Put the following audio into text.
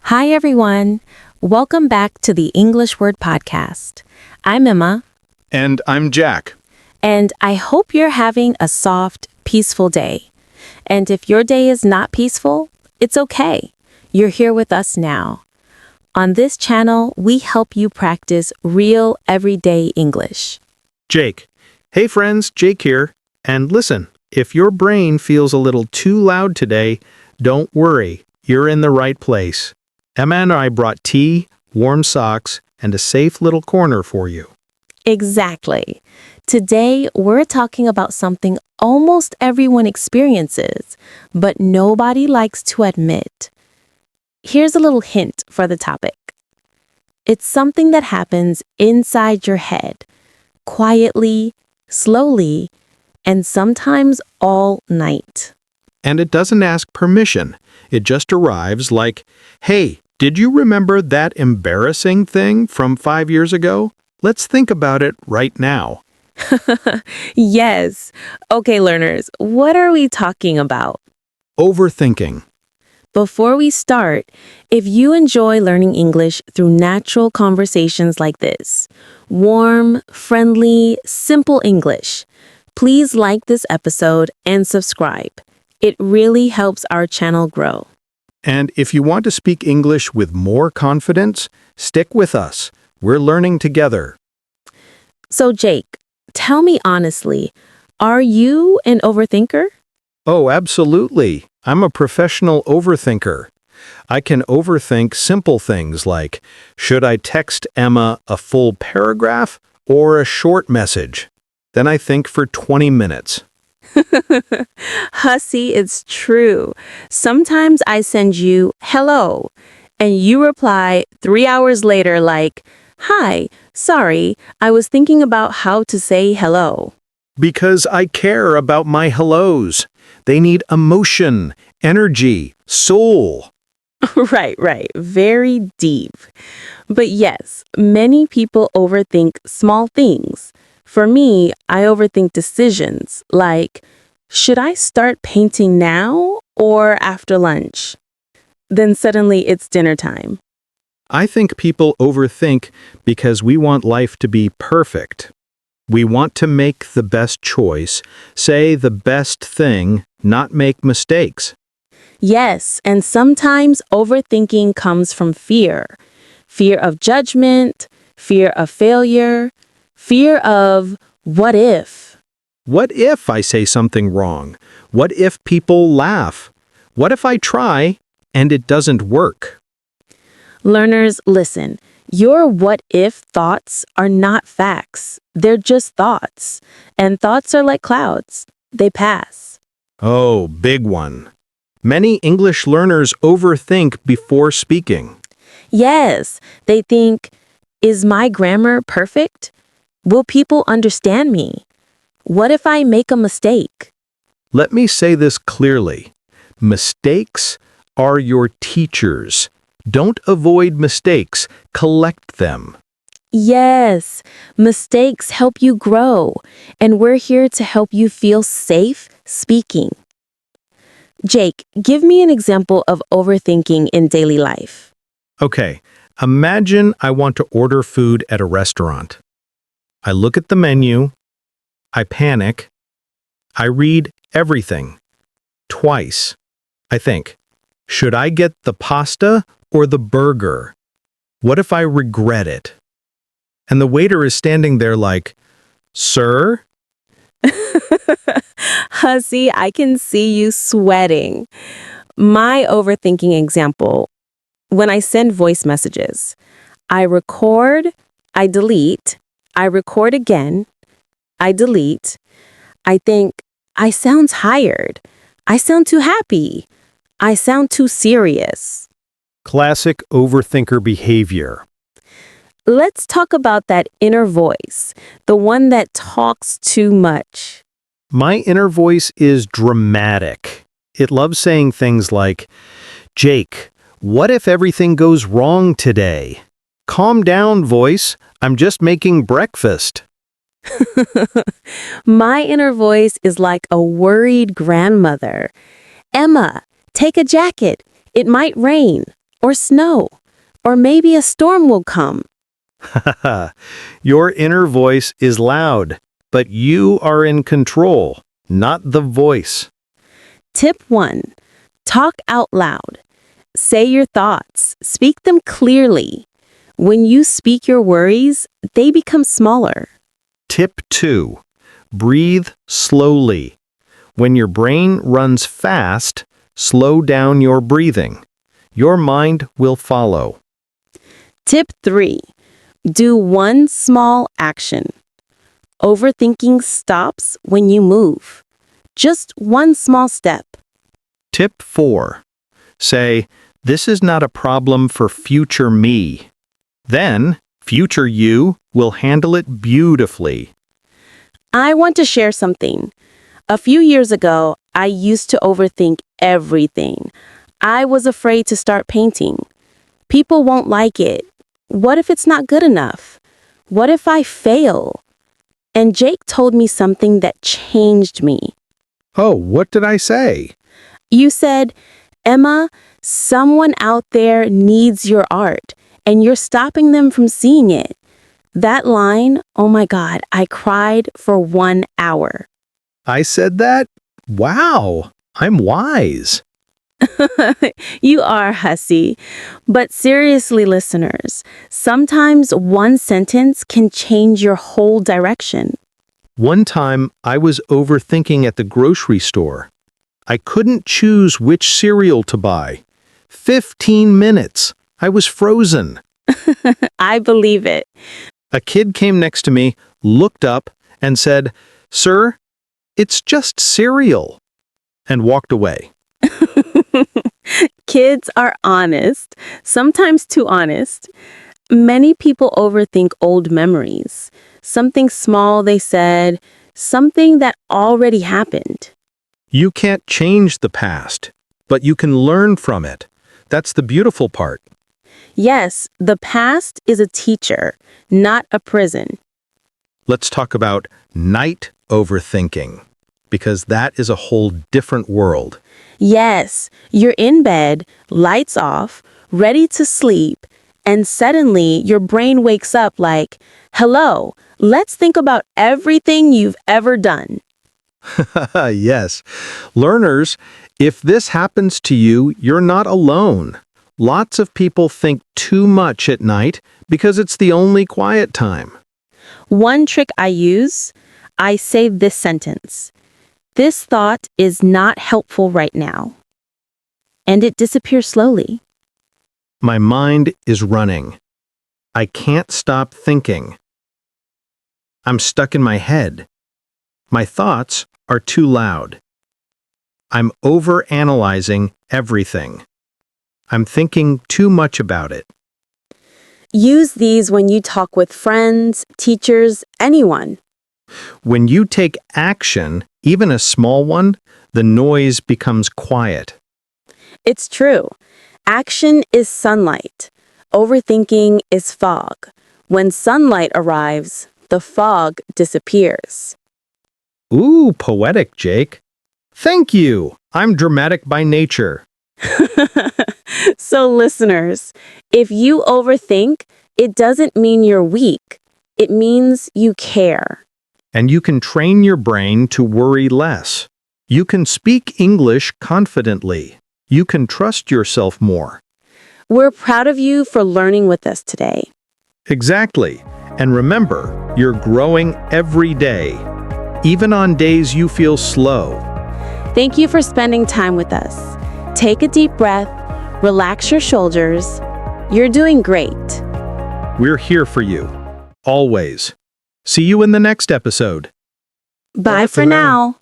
Hi, everyone. Welcome back to the English Word Podcast. I'm Emma, And I'm Jack. and I hope you're having a soft, peaceful day. And if your day is not peaceful, it's okay. You're here with us now. On this channel, we help you practice real, everyday English. Jake. Hey friends, Jake here. And listen, if your brain feels a little too loud today, don't worry. You're in the right place. Emma and I brought tea, warm socks, and a safe little corner for you. Exactly. Today, we're talking about something almost everyone experiences, but nobody likes to admit. Here's a little hint for the topic. It's something that happens inside your head, quietly, slowly, and sometimes all night. And it doesn't ask permission. It just arrives like, hey, did you remember that embarrassing thing from 5 years ago? Let's think about it right now. Yes. Okay, learners, what are we talking about? Overthinking. Before we start, if you enjoy learning English through natural conversations like this, warm, friendly, simple English, please like this episode and subscribe. It really helps our channel grow. And if you want to speak English with more confidence, stick with us. We're learning together. So, Jake, tell me honestly, are you an overthinker? Oh, absolutely. I'm a professional overthinker. I can overthink simple things like, should I text Emma a full paragraph or a short message? Then I think for 20 minutes. Hussy, it's true. Sometimes I send you hello, and you reply 3 hours later like, hi, sorry, I was thinking about how to say hello. Because I care about my hellos. They need emotion, energy, soul. Right. Very deep. But yes, many people overthink small things. For me, I overthink decisions like, should I start painting now or after lunch? Then suddenly it's dinner time. I think people overthink because we want life to be perfect. We want to make the best choice, say the best thing, not make mistakes. Yes, and sometimes overthinking comes from fear. Fear of judgment, fear of failure, fear of what if? What if I say something wrong? What if people laugh? What if I try and it doesn't work? Learners, listen. Your what if thoughts are not facts. They're just thoughts. And thoughts are like clouds. They pass. Oh, big one. Many English learners overthink before speaking. Yes, they think, is my grammar perfect? Will people understand me? What if I make a mistake? Let me say this clearly. Mistakes are your teachers. Don't avoid mistakes, collect them. Yes, mistakes help you grow, and we're here to help you feel safe speaking. Jake, give me an example of overthinking in daily life. Okay, imagine I want to order food at a restaurant. I look at the menu, I panic, I read everything. Twice. I think, should I get the pasta or the burger? What if I regret it? And the waiter is standing there like, sir? Hussy, I can see you sweating. My overthinking example, when I send voice messages, I record, I delete, I record again, I delete. I think, I sound tired. I sound too happy. I sound too serious. Classic overthinker behavior. Let's talk about that inner voice, the one that talks too much. My inner voice is dramatic. It loves saying things like, Jake, what if everything goes wrong today? Calm down, voice. I'm just making breakfast. My inner voice is like a worried grandmother. Emma, take a jacket. It might rain. or snow, or maybe a storm will come. Your inner voice is loud, but you are in control, not the voice. Tip 1. Talk out loud. Say your thoughts. Speak them clearly. When you speak your worries, they become smaller. Tip 2. Breathe slowly. When your brain runs fast, slow down your breathing. Your mind will follow. Tip 3. Do one small action. Overthinking stops when you move. Just one small step. Tip 4. Say, "This is not a problem for future me." Then, future you will handle it beautifully. I want to share something. A few years ago, I used to overthink everything. I was afraid to start painting. People won't like it. What if it's not good enough? What if I fail? And Jake told me something that changed me. Oh, what did I say? You said, Emma, someone out there needs your art, and you're stopping them from seeing it. That line, oh my God, I cried for 1 hour. I said that? Wow, I'm wise. You are, hussy. But seriously, listeners, sometimes one sentence can change your whole direction. One time, I was overthinking at the grocery store. I couldn't choose which cereal to buy. 15 minutes. I was frozen. I believe it. A kid came next to me, looked up, and said, "Sir, it's just cereal," and walked away. Kids are honest, sometimes too honest. Many people overthink old memories. Something small they said, something that already happened. You can't change the past, but you can learn from it. That's the beautiful part. Yes, the past is a teacher, not a prison. Let's talk about night overthinking, because that is a whole different world. Yes, you're in bed, lights off, ready to sleep, and suddenly your brain wakes up like, hello, let's think about everything you've ever done. Yes. Learners, if this happens to you, you're not alone. Lots of people think too much at night because it's the only quiet time. One trick I use, I say this sentence. This thought is not helpful right now. And it disappears slowly. My mind is running. I can't stop thinking. I'm stuck in my head. My thoughts are too loud. I'm overanalyzing everything. I'm thinking too much about it. Use these when you talk with friends, teachers, anyone. When you take action, even a small one, the noise becomes quiet. It's true. Action is sunlight. Overthinking is fog. When sunlight arrives, the fog disappears. Ooh, poetic, Jake. Thank you. I'm dramatic by nature. So listeners, if you overthink, it doesn't mean you're weak. It means you care. And you can train your brain to worry less. You can speak English confidently. You can trust yourself more. We're proud of you for learning with us today. Exactly. And remember, you're growing every day, even on days you feel slow. Thank you for spending time with us. Take a deep breath, relax your shoulders. You're doing great. We're here for you, always. See you in the next episode. Bye for now.